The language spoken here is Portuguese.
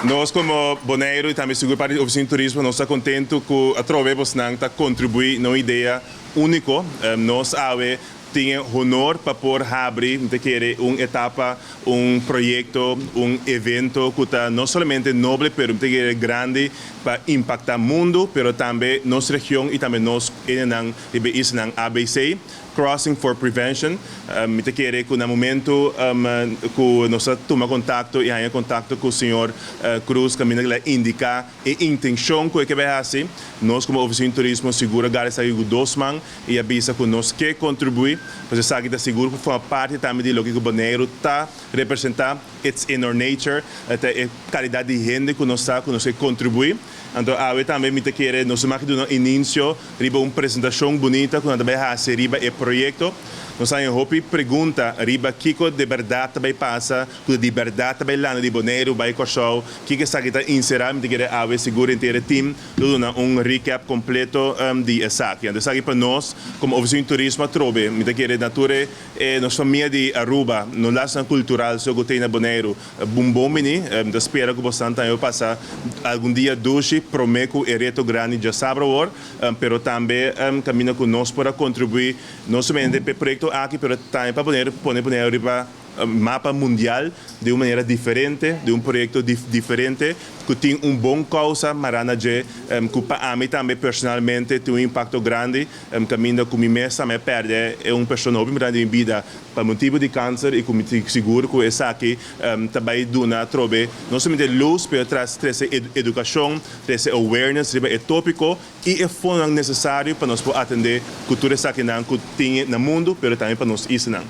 Nós, como Bonaire e também seguro para a oficina de turismo, nós estamos contentos que através de contribuir numa ideia única. Nós, tinha honor para poder abrir uma etapa, projeto, evento que está não somente nobre, mas grande para impactar o mundo, mas também nossa região e também nós na ABC. Crossing for Prevention. Me querer que no momento que nós tomamos contato e há contato com o senhor Cruz, que me indica a intenção que vai fazer. Nós, como oficina de turismo, segura garantizar o 2 man e avisa que nós quer contribuir, porque sabe que está seguro que foi parte também do que o Bonaire está representando. It's in our nature, a qualidade de gente que nós quer contribuir. Então, também me querer nós vamos dar um início, uma apresentação bonita que nós vamos fazer o projeto. Nós temos pergunta, que de verdade vai passar, que de verdade vai lá de Bonaire, vai Cochau, que está inserir, me querer seguro inteiro time, dar recap completo de SAC. Então, sabe para nós, como oficina de turismo, trobe, me querer natura, nossa família de Aruba, no laço cultural, se eu tenho na Bonaire, bombomini, espero que você tenha passar algum dia doce, prometo e reto grande já sabe agora, pero também caminho conosco para contribuir, não somente para o projeto aqui, pero também para poder para mapa mundial de uma maneira diferente, de projeto diferente, que tem bom causa, marana que para mim também personalmente tem impacto grande, caminho com mim também perde pessoa grande em vida para motivo de câncer e como seguro que essa aqui também dona trobe não somente luz, mas traz educação, traz awareness, é tópico e é fundo necessário para nós atender cultura essa que tem no mundo, mas também para nós ensinar.